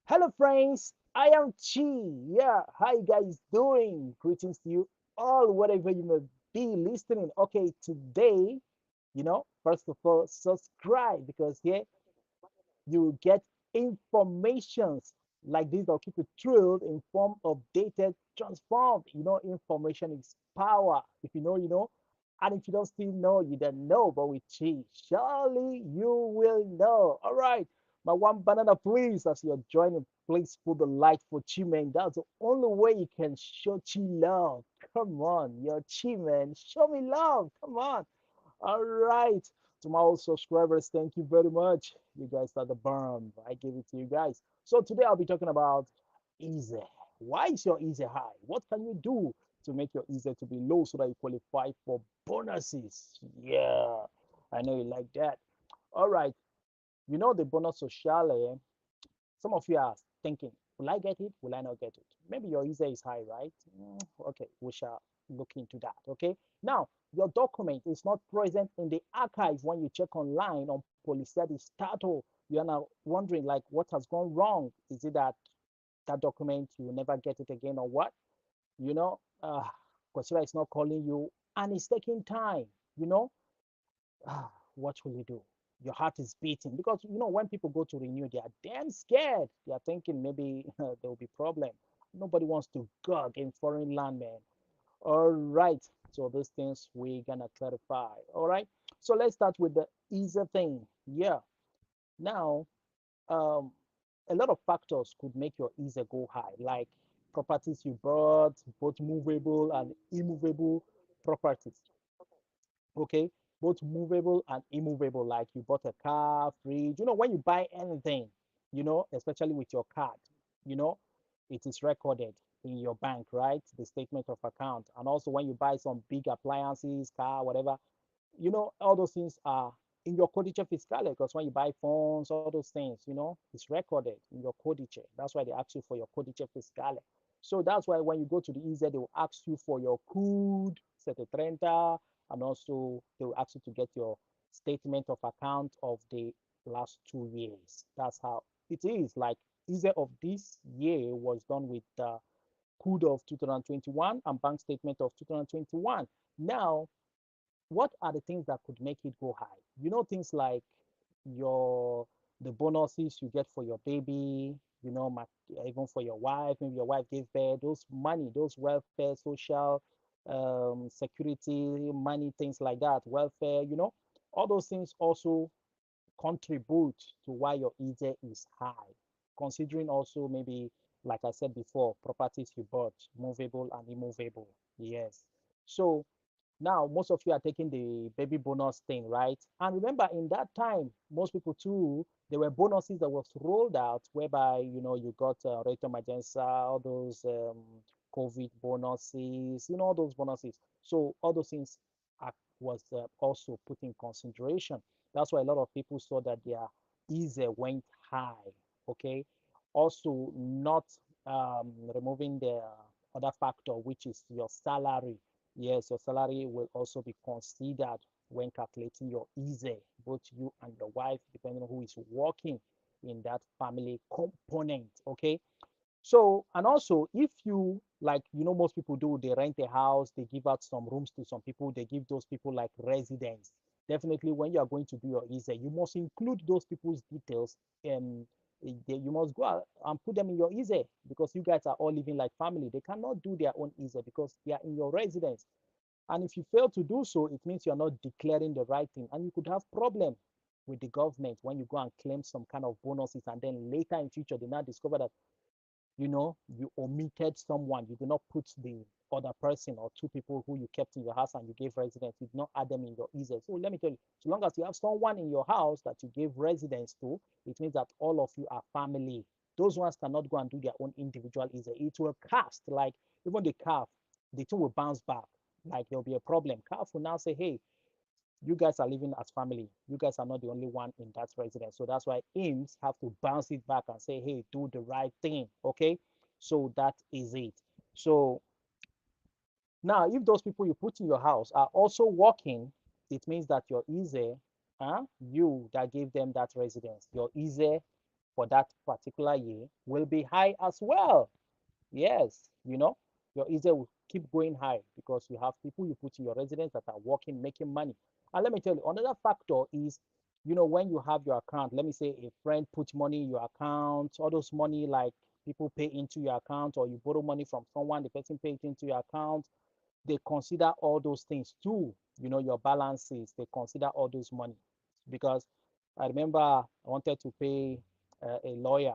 Hello, friends. I am Chi. Yeah, how you guys doing? Greetings to you all, wherever you may be listening. Okay, today, first of all, subscribe because here you get informations like this that'll keep you thrilled, informed, updated, transformed. Information is power. If you know, you know. And if you don't still know, you don't know. But with Chi, surely you will know. All right. My one banana, please, as you're joining, please put the light for Chi, man. That's the only way you can show Chi love. Come on, you're Chi, man. Show me love. Come on. All right. To my old subscribers, thank you very much. You guys are the bomb. I give it to you guys. So today I'll be talking about easy. Why is your easy high? What can you do to make your easy to be low so that you qualify for bonuses? Yeah, I know you like that. All right. The bonus sociale, some of you are thinking, will I get it? Will I not get it? Maybe your user is high, right? Okay, we shall look into that. Okay. Now, your document is not present in the archive when you check online on Polyceti Stato. You are now wondering, like, what has gone wrong? Is it that that document you will never get it again, or what? You know, uh, Coursera is not calling you, and it's taking time. You know, what will you do? Your heart is beating because when people go to renew, they are damn scared. They are thinking maybe there will be problem. Nobody wants to gug in foreign land, man. All right. So these things we're gonna clarify. All right. So let's start with the easy thing. Yeah. Now, um, a lot of factors could make your easy go high, like properties you bought, both movable and immovable properties. Okay, both movable and immovable, like you bought a car, fridge. When you buy anything, especially with your card, you know it is recorded in your bank, right? The statement of account. And also when you buy some big appliances, car, whatever, all those things are in your codice fiscale, because when you buy phones, all those things, it's recorded in your codice. That's why they ask you for your codice fiscale. So that's why when you go to the EZ, they will ask you for your code, set a 30, and also they will ask you to get your statement of account of the last 2 years. That's how it is. Like EZ of this year was done with the code of 2021 and bank statement of 2021. Now, what are the things that could make it go high? Things like your the bonuses you get for your baby, even for your wife, maybe your wife gave birth, those money, those welfare, social security money, things like that, welfare, all those things also contribute to why your EJ is high, considering also maybe, like I said before, properties you bought, movable and immovable. Yes. So now most of you are taking the baby bonus thing, right? And remember, in that time, most people too, there were bonuses that was rolled out whereby you got Reto Magensa, all those COVID bonuses, all those bonuses. So all those things was also put in consideration. That's why a lot of people saw that their ease went high. Okay. Also, not removing the other factor, which is your salary. Yes, your salary will also be considered when calculating your easy, both you and your wife, depending on who is working in that family component. Okay. So, and also, if you like, most people do, they rent a house, they give out some rooms to some people, they give those people like residence. Definitely, when you are going to do your ESA, you must include those people's details, and you must go out and put them in your ESA, because you guys are all living like family. They cannot do their own ESA because they are in your residence. And if you fail to do so, it means you're not declaring the right thing, and you could have problem with the government when you go and claim some kind of bonuses, and then later in future they now discover that you omitted someone. You did not put the other person or two people who you kept in your house and you gave residence. You did not add them in your easel. So let me tell you, so long as you have someone in your house that you gave residence to, it means that all of you are family. Those ones cannot go and do their own individual easel. It will cast, like even the calf, the two will bounce back. Like there'll be a problem. Calf will now say, hey, you guys are living as family. You guys are not the only one in that residence. So that's why IMS have to bounce it back and say, hey, do the right thing. Okay. So that is it. So now, if those people you put in your house are also working, it means that your easy, you that gave them that residence, your easy for that particular year will be high as well. Yes, your ISEE will keep going high because you have people you put in your residence that are working, making money. And let me tell you, another factor is, when you have your account, let me say a friend puts money in your account, all those money like people pay into your account, or you borrow money from someone, the person pays into your account. They consider all those things too, your balances, they consider all those money. Because I remember I wanted to pay a lawyer.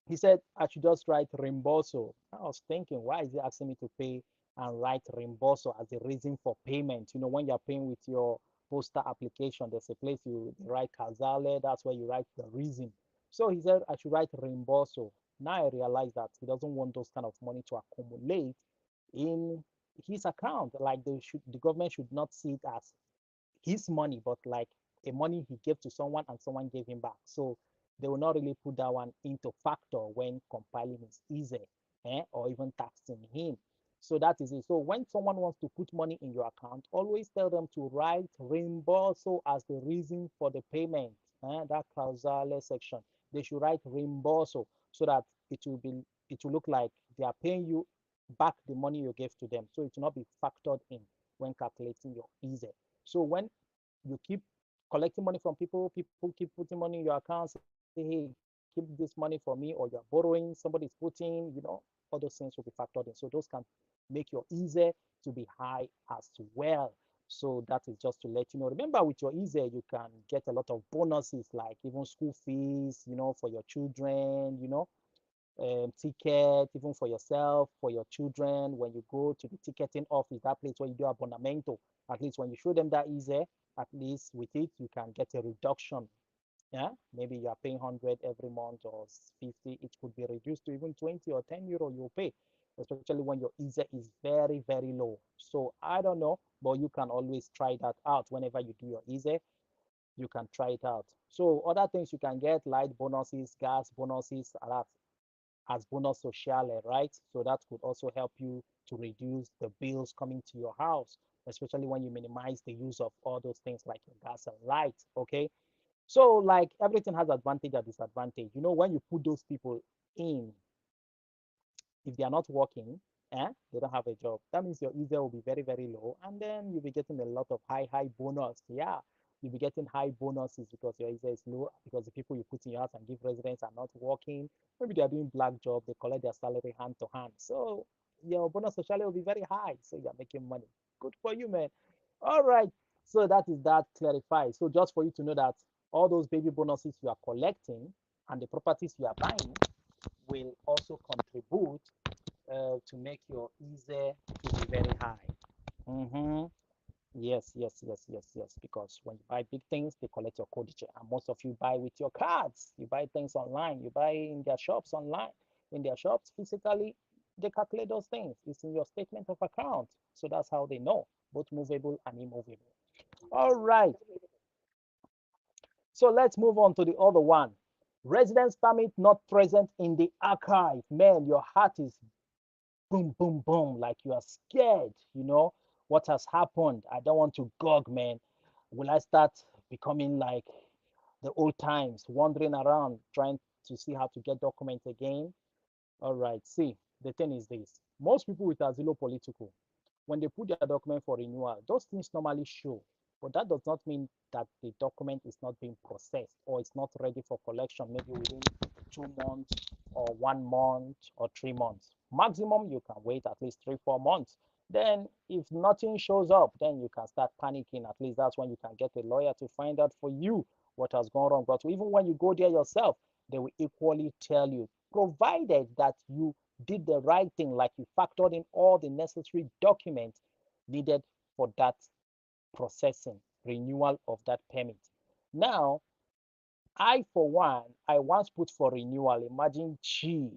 He said I should just write reimburso. I was thinking, why is he asking me to pay and write reimburso as a reason for payment? When you're paying with your poster application, there's a place you write causale, that's where you write the reason. So he said I should write reimburso. Now I realize that he doesn't want those kind of money to accumulate in his account. Like the government should not see it as his money, but like a money he gave to someone and someone gave him back. So they will not really put that one into factor when compiling his ISEE, or even taxing him. So that is it. So when someone wants to put money in your account, always tell them to write reimburso as the reason for the payment. That causale section. They should write reimburso so that it will look like they are paying you back the money you gave to them. So it will not be factored in when calculating your ISEE. So when you keep collecting money from people, people keep putting money in your account, say, hey, keep this money for me, or you're borrowing, somebody's putting, all those things will be factored in. So those can make your ISEE to be high as well. So that is just to let you know. Remember, with your ISEE, you can get a lot of bonuses, like even school fees, for your children, ticket, even for yourself, for your children. When you go to the ticketing office, that place where you do abonamento, at least when you show them that ISEE, at least with it, you can get a reduction. Yeah, maybe you are paying 100 every month or 50. It could be reduced to even 20 or 10 euro you'll pay, especially when your ISEE is very, very low. So I don't know, but you can always try that out whenever you do your ISEE. You can try it out. So other things you can get, light bonuses, gas bonuses, as bonus sociale, right? So that could also help you to reduce the bills coming to your house, especially when you minimize the use of all those things like your gas and light, okay? So like everything has advantage and disadvantage. When you put those people in, if they are not working, they don't have a job. That means your ISEE will be very, very low, and then you'll be getting a lot of high bonus. Yeah, you'll be getting high bonuses because your ISEE is low, because the people you put in your house and give residents are not working. Maybe they are doing black job, they collect their salary hand to hand. So your bonus socially will be very high. So you're making money. Good for you, man. All right. So that is that clarified. So just for you to know that all those baby bonuses you are collecting and the properties you are buying will also contribute to make your ISEE to be very high. Mm-hmm. Yes, yes, yes, yes, yes. Because when you buy big things, they collect your codice. And most of you buy with your cards. You buy things online. You buy in their shops online. In their shops, physically, they calculate those things. It's in your statement of account. So that's how they know, both movable and immovable. All right. So let's move on to the other one. Residence permit not present in the archive. Man, your heart is boom, boom, boom, like you are scared, what has happened. I don't want to gog, man. Will I start becoming like the old times, wandering around, trying to see how to get documents again? All right, see, the thing is this. Most people with Asilo Political, when they put their document for renewal, those things normally show. But that does not mean that the document is not being processed or it's not ready for collection, maybe within 2 months or 1 month or 3 months. Maximum, you can wait at least 3, 4 months. Then if nothing shows up, then you can start panicking. At least that's when you can get a lawyer to find out for you what has gone wrong. But even when you go there yourself, they will equally tell you, provided that you did the right thing, like you factored in all the necessary documents needed for that processing, renewal of that permit. Now, I, for one, I once put for renewal. Imagine Chi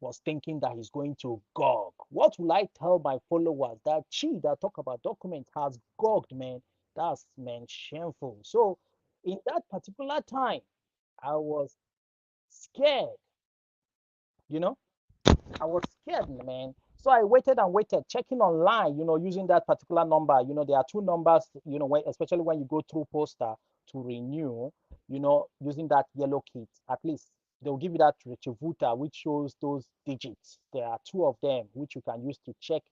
was thinking that he's going to gog. What will I tell my followers? That Chi that talk about documents has gogged, man. That's, man, shameful. So in that particular time, I was scared, you know, I was scared, man. So I waited and waited, checking online, using that particular number. There are two numbers, especially when you go through poster to renew, using that yellow kit. At least they'll give you that retributor, which shows those digits. There are two of them, which you can use to check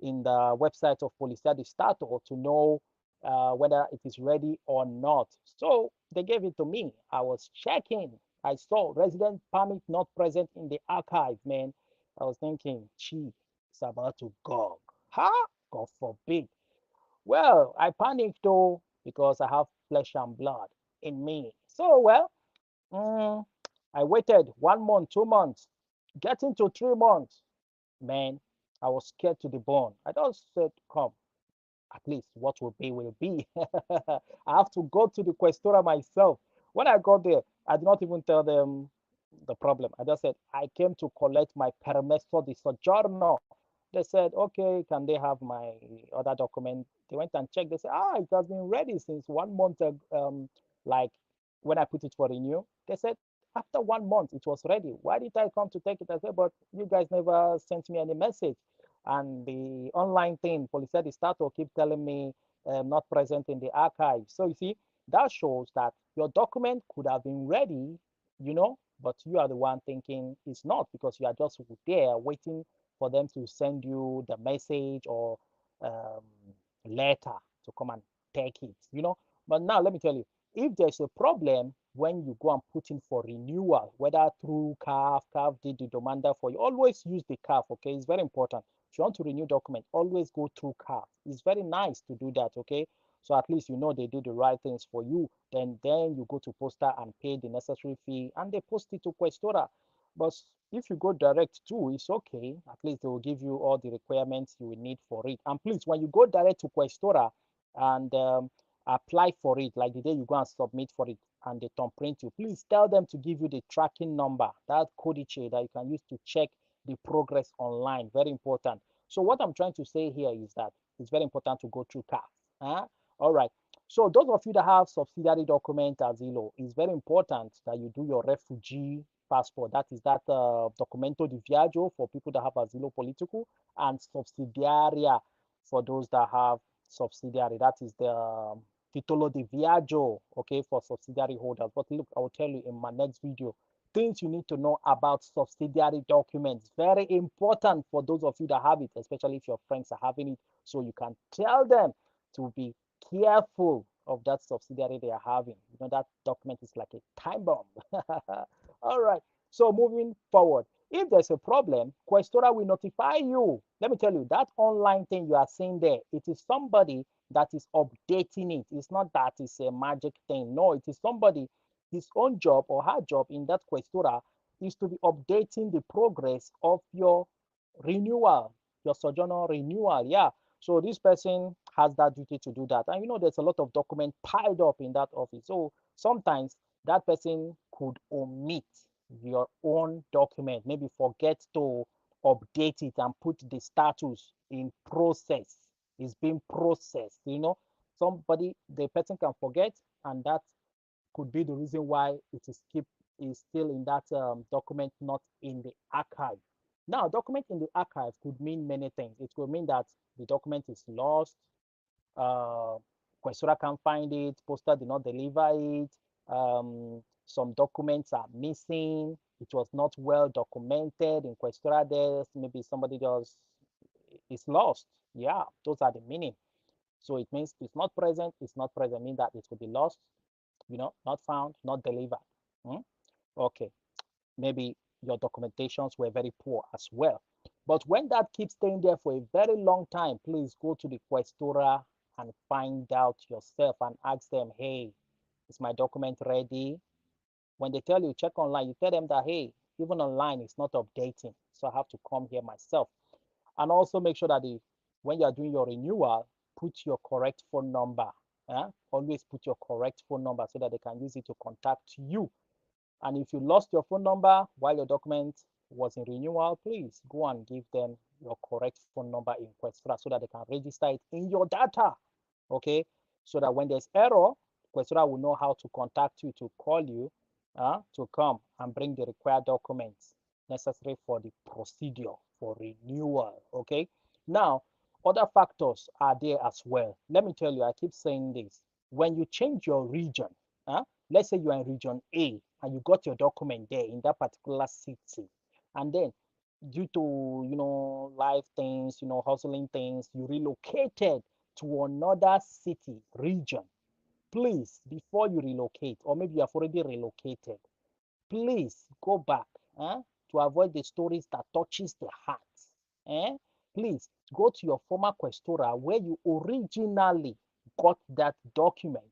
in the website of Polizia di Stato to know whether it is ready or not. So they gave it to me. I was checking. I saw resident permit not present in the archive, man. I was thinking, gee, it's about to go. Huh? God forbid. Well, I panicked though because I have flesh and blood in me. So, well, mm, I waited 1 month, 2 months, getting to 3 months. Man, I was scared to the bone. I just said, come, at least what will be will be. I have to go to the questora myself. When I got there, I did not even tell them the problem. I just said, I came to collect my permesso di soggiorno. They said, okay, can they have my other document? They went and checked. They said, it has been ready since 1 month ago. Like when I put it for renew, they said, after 1 month, it was ready. Why did I come to take it? I said, but you guys never sent me any message. And the online thing, Polizia di Stato keep telling me not present in the archive. So you see, that shows that your document could have been ready, but you are the one thinking it's not because you are just there waiting for them to send you the message or um, letter to come and take it. But now let me tell you, if there's a problem when you go and put in for renewal, whether through CAF did the demander for you, always use the CAF, okay? It's very important. If you want to renew document, always go through CAF. It's very nice to do that, okay? So at least you know they do the right things for you. Then you go to posta and pay the necessary fee, and they post it to Questora. But if you go direct too, it's okay. At least they will give you all the requirements you will need for it. And please, when you go direct to Questora and apply for it, like the day you go and submit for it and they thumbprint you, please tell them to give you the tracking number, that codice that you can use to check the progress online. Very important. So what I'm trying to say here is that it's very important to go through CAF. All right. So those of you that have subsidiary document asilo, it's very important that you do your refugee passport. That is that documento di viaggio for people that have asilo politico, and subsidiaria for those that have subsidiary. That is the titolo di viaggio, okay, for subsidiary holders. But look, I will tell you in my next video things you need to know about subsidiary documents. Very important for those of you that have it, especially if your friends are having it, so you can tell them to be careful of that subsidiary they are having. That document is like a time bomb. All right. So moving forward, if there's a problem, Questora will notify you. Let me tell you, that online thing you are seeing there, it is somebody that is updating it. It's not that it's a magic thing. No, it is somebody, his own job or her job in that Questora is to be updating the progress of your renewal, your sojourner renewal. Yeah. So this person has that duty to do that. And there's a lot of document piled up in that office. So sometimes that person could omit your own document, maybe forget to update it and put the status in process. It's being processed. The person can forget, and that could be the reason why it is still in that document, not in the archive. Now, document in the archive could mean many things. It could mean that the document is lost, uh, Questora can't find it, poster did not deliver it, some documents are missing, it was not well documented in Questora there, maybe somebody just is lost. Yeah, those are the meaning. So it means it's not present, mean that it could be lost, not found, not delivered. Okay, maybe your documentations were very poor as well. But when that keeps staying there for a very long time, please go to the Questora and find out yourself and ask them, hey, is my document ready? When they tell you check online, you tell them that, hey, even online it's not updating, so I have to come here myself. And also make sure that when you are doing your renewal, put your correct phone number. Always put your correct phone number so that they can use it to contact you. And if you lost your phone number while your document was in renewal, please go and give them your correct phone number in Questora so that they can register it in your data. Okay, so that when there's error, Questora will know how to contact you, to call you, to come and bring the required documents necessary for the procedure for renewal. Okay, now other factors are there as well. Let me tell you, I keep saying this. When you change your region, let's say you are in region A and you got your document there in that particular city, and then due to life things, hustling things, you relocated to another city region. Please, before you relocate, or maybe you have already relocated, please go back, to avoid the stories that touches the heart. Eh? Please go to your former questora where you originally got that document.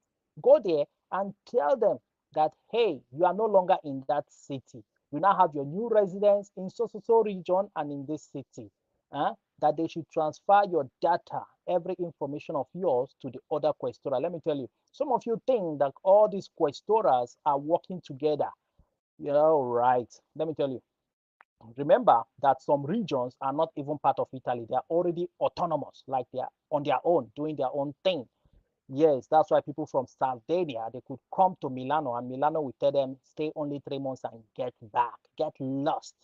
Go there and tell them that, hey, you are no longer in that city. You now have your new residence in so region and in this city. That they should transfer your data, every information of yours, to the other questora. Let me tell you, some of you think that all these questoras are working together. Yeah, right. Let me tell you. Remember that some regions are not even part of Italy. They are already autonomous, like they are on their own, doing their own thing. Yes, that's why people from Sardinia, they could come to Milano, and Milano will tell them, stay only 3 months and get back, get lost.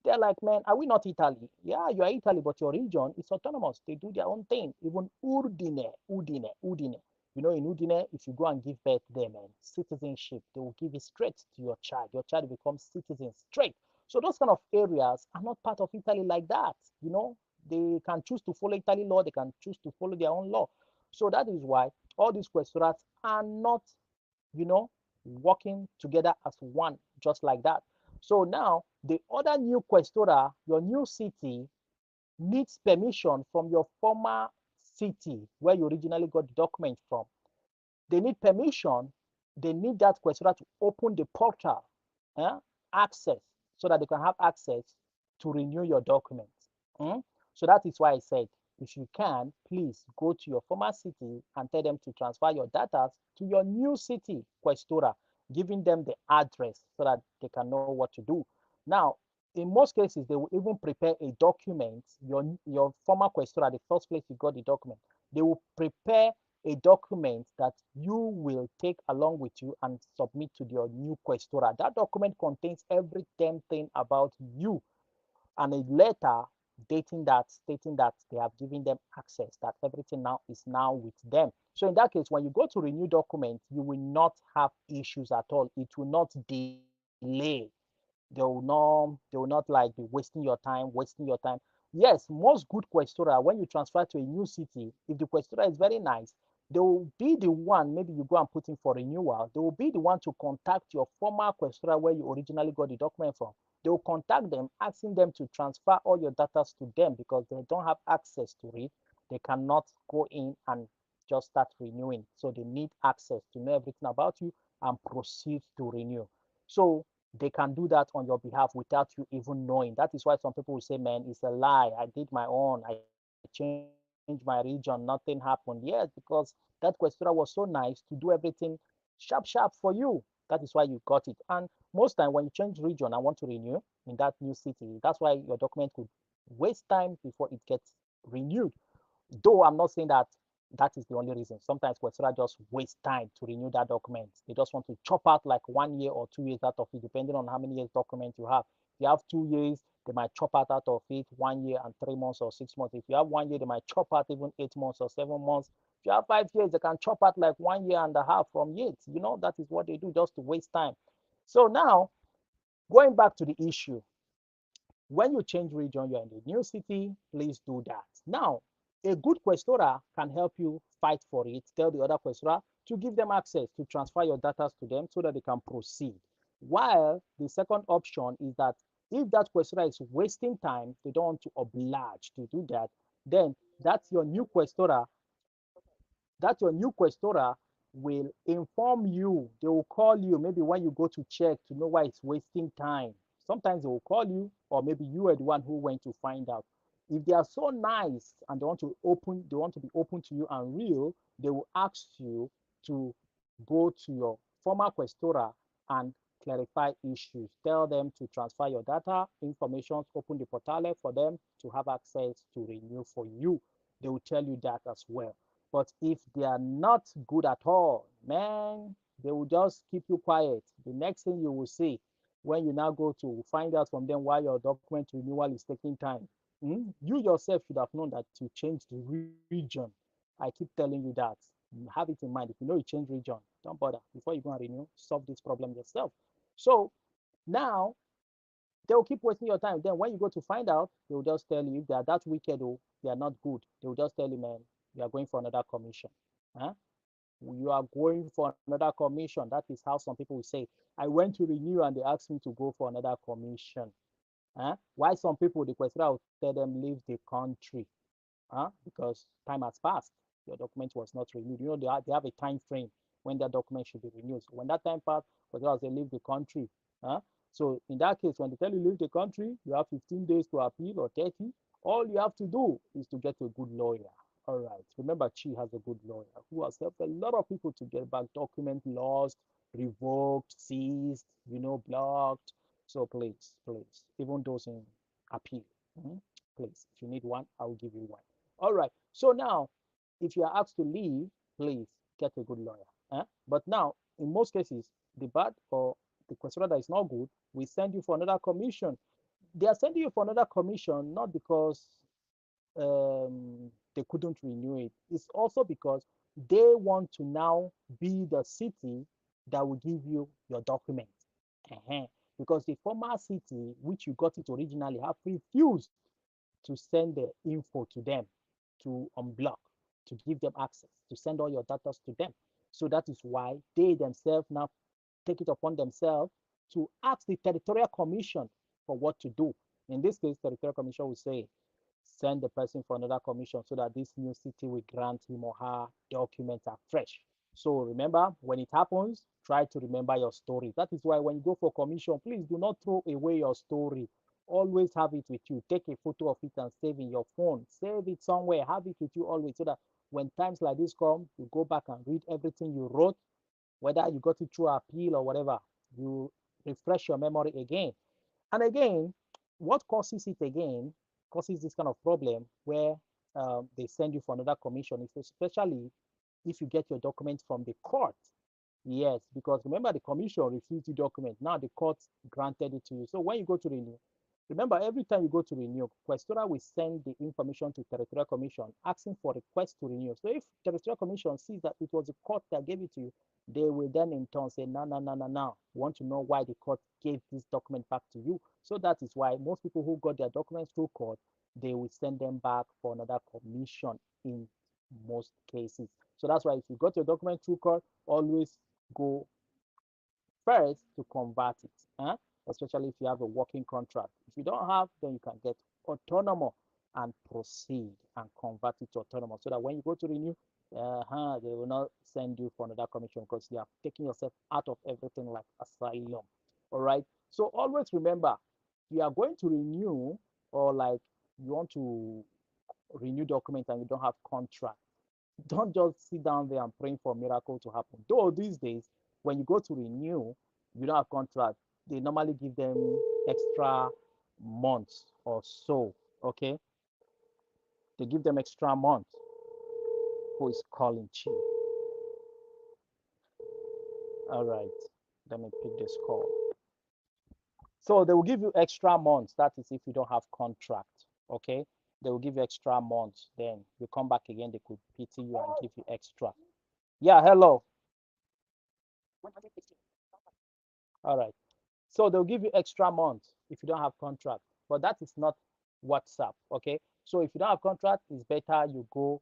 They're like, man, are we not Italy? Yeah, you are Italy, but your region is autonomous. They do their own thing. Even Udine. In Udine, if you go and give birth there, man, citizenship, they will give it straight to your child. Your child becomes citizen straight. So those kind of areas are not part of Italy like that. They can choose to follow Italy law. They can choose to follow their own law. So that is why all these questorats are not, working together as one, just like that. So now the other new questora, your new city, needs permission from your former city where you originally got the document from. They need permission. They need that questora to open the portal, access, so that they can have access to renew your documents. So that is why I said, if you can, please go to your former city and tell them to transfer your data to your new city questora, giving them the address so that they can know what to do. Now, in most cases, they will even prepare a document. Your former questora, the first place you got the document, they will prepare a document that you will take along with you and submit to your new questora. That document contains every damn thing about you, and a letter stating that they have given them access, that everything now is now with them. So in that case, when you go to renew document, you will not have issues at all. It will not delay. They will not like be wasting your time. Yes, most good questora, when you transfer to a new city, if the questora is very nice, they will be the one, maybe you go and put in for renewal, they will be the one to contact your former questora where you originally got the document from. They will contact them, asking them to transfer all your data to them, because they don't have access to it. They cannot go in and just start renewing. So they need access to know everything about you and proceed to renew. So they can do that on your behalf without you even knowing. That is why some people will say, man, it's a lie. I did my own. I changed my region. Nothing happened. Yes, because that questora was so nice to do everything sharp, sharp for you. That is why you got it. And most time when you change region and want to renew in that new city, that's why your document could waste time before it gets renewed. Though I'm not saying that that is the only reason. Sometimes Coursera just waste time to renew that document. They just want to chop out like 1 year or 2 years out of it, depending on how many years document you have. If you have 2 years, they might chop out of it 1 year and 3 months or 6 months. If you have 1 year, they might chop out even 8 months or 7 months. If you have 5 years, they can chop out like 1 year and a half from it. That is what they do just to waste time. So now, going back to the issue, when you change region, you're in a new city, please do that. Now, a good questora can help you fight for it, tell the other questora to give them access to transfer your data to them so that they can proceed. While the second option is that if that questora is wasting time, they don't want to oblige to do that, then that's your new questora will inform you. They will call you maybe when you go to check to know why it's wasting time. Sometimes they will call you, or maybe you are the one who went to find out. If they are so nice and they want to be open to you and real, they will ask you to go to your former questora and clarify issues. Tell them to transfer your data, information, open the portal for them to have access to renew for you. They will tell you that as well. But if they are not good at all, man, they will just keep you quiet. The next thing you will see when you now go to find out from them why your document renewal is taking time, you yourself should have known that you changed the region. I keep telling you that. Have it in mind. If you know you change region, don't bother. Before you go and renew, solve this problem yourself. So now they'll keep wasting your time. Then when you go to find out, they'll just tell you if they are that wicked or they are not good. They'll just tell you, man, you are going for another commission. Huh? You are going for another commission. That is how some people will say, I went to renew and they asked me to go for another commission. Huh? Why some people, the question will tell them leave the country. Huh? Because time has passed. Your document was not renewed. You know, they have a time frame when that document should be renewed. So when that time passed, because they leave the country. Huh? So in that case, when they tell you leave the country, you have 15 days to appeal or 30. All you have to do is to get a good lawyer. All right. Remember, Chi has a good lawyer who has helped a lot of people to get back document lost, revoked, seized, blocked. So please, even those in appeal, please, if you need one, I will give you one. All right. So now, if you are asked to leave, please get a good lawyer. But now, in most cases, the bad or the questioner that is not good, we send you for another commission. They are sending you for another commission not because they couldn't renew it. It's also because they want to now be the city that will give you your document. Because the former city, which you got it originally, have refused to send the info to them, to unblock, to give them access, to send all your data to them. So that is why they themselves now take it upon themselves to ask the territorial commission for what to do. In this case, territorial commission will say, send the person for another commission so that this new city will grant him or her documents are fresh. So remember, when it happens, try to remember your story. That is why when you go for commission, please do not throw away your story. Always have it with you. Take a photo of it and save in your phone. Save it somewhere. Have it with you always so that when times like this come, you go back and read everything you wrote, whether you got it through appeal or whatever. You refresh your memory again. And again, what causes it again, causes this kind of problem where they send you for another commission, especially if you get your documents from the court. Yes, because remember the commission refused the document. Now the court granted it to you. So when you go to renew, remember every time you go to renew, Questora will send the information to Territorial Commission asking for request to renew. So if Territorial Commission sees that it was the court that gave it to you, they will then in turn say, no, no, no, no, no. We want to know why the court gave this document back to you. So that is why most people who got their documents through court, they will send them back for another commission in most cases. So that's why if you got your document through court, always go first to convert it, especially if you have a working contract. If you don't have, then you can get autonomous and proceed and convert it to autonomous so that when you go to renew, they will not send you for another commission because you are taking yourself out of everything like asylum. All right. So always remember, you are going to renew or like you want to renew document and you don't have contract, don't just sit down there and praying for a miracle to happen. Though these days, when you go to renew, you don't have contract, they normally give them extra months or so. Okay, they give them extra months. Who is calling Chi? All right, let me pick this call. So they will give you extra months. That is if you don't have contract. Okay, they will give you extra months. Then you come back again, they could pity you and give you extra. Yeah, hello. All right. So they'll give you extra months if you don't have contract, but that is not WhatsApp. Okay. So if you don't have contract, it's better you go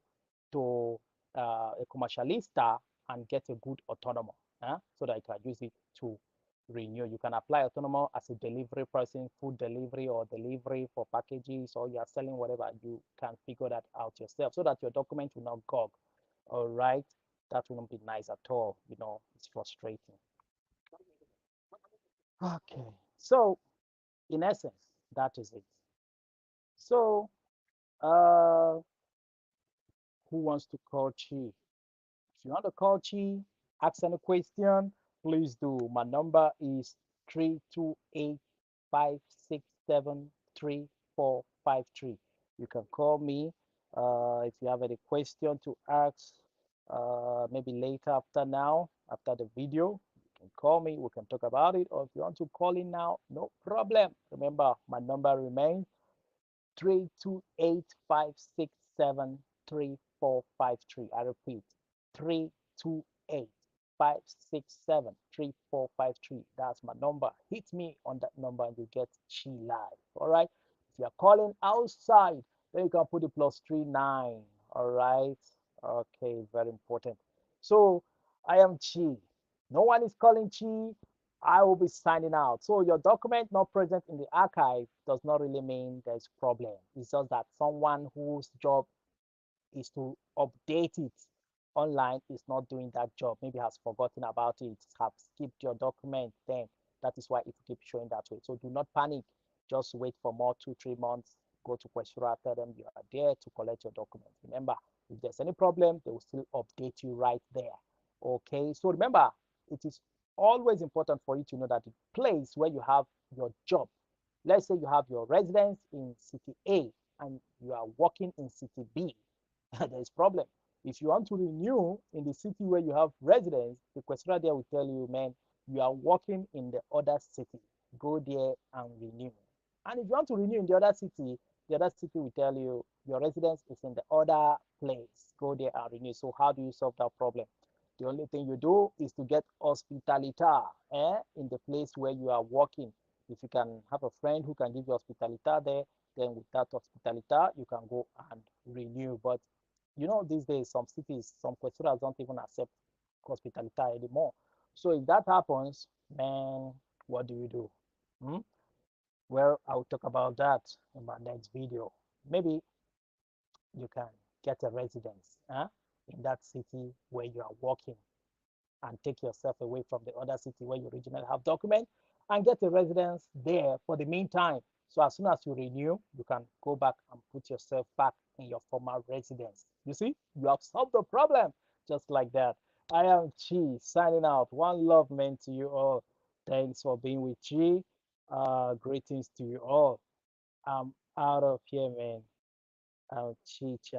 to a commercialista and get a good autonomous, so that you can use it to renew. You can apply autonomous as a delivery person, food delivery or delivery for packages, or you are selling whatever. You can figure that out yourself so that your document will not gog. All right. That will not be nice at all. It's frustrating. Okay. So in essence, that is it. So, uh, who wants to call Chi? If you want to call Chi, ask any question, please do. My number is 328-567-3453. You can call me if you have any question to ask, maybe later after now, after the video. You can call me, we can talk about it. Or if you want to call in now, no problem. Remember, my number remains 328-567-3453. I repeat, 328 567 3453. That's my number. Hit me on that number and you get Chi live. All right. If you're calling outside, then you can put the +39. All right. Okay, very important. So I am Chi. No one is calling Chi. I will be signing out. So your document not present in the archive does not really mean there's problem. It's just that someone whose job is to update it online is not doing that job, maybe has forgotten about it, have skipped your document, then that is why it keeps showing that way. So do not panic, just wait for more 2 3 months, go to Questura, tell them you are there to collect your document. Remember, if there's any problem, they will still update you right there. Okay, so remember, it is always important for you to know that the place where you have your job, let's say you have your residence in city A and you are working in city B, there's problem. If you want to renew in the city where you have residence, the questioner there will tell you, man, you are working in the other city. Go there and renew. And if you want to renew in the other city will tell you your residence is in the other place. Go there and renew. So how do you solve that problem? The only thing you do is to get hospitalita in the place where you are working. If you can have a friend who can give you hospitalita there, then with that hospitalita, you can go and renew. But these days, some cities, some questuras don't even accept hospitality anymore. So if that happens, man, what do you do? Hmm? Well, I'll talk about that in my next video. Maybe you can get a residence in that city where you are working and take yourself away from the other city where you originally have document and get a residence there for the meantime. So as soon as you renew, you can go back and put yourself back in your former residence. You see, you have solved the problem just like that. I am Chi signing out. One love meant to you all. Thanks for being with Chi. Greetings to you all. I'm out of here, man. I'm Chi Cha.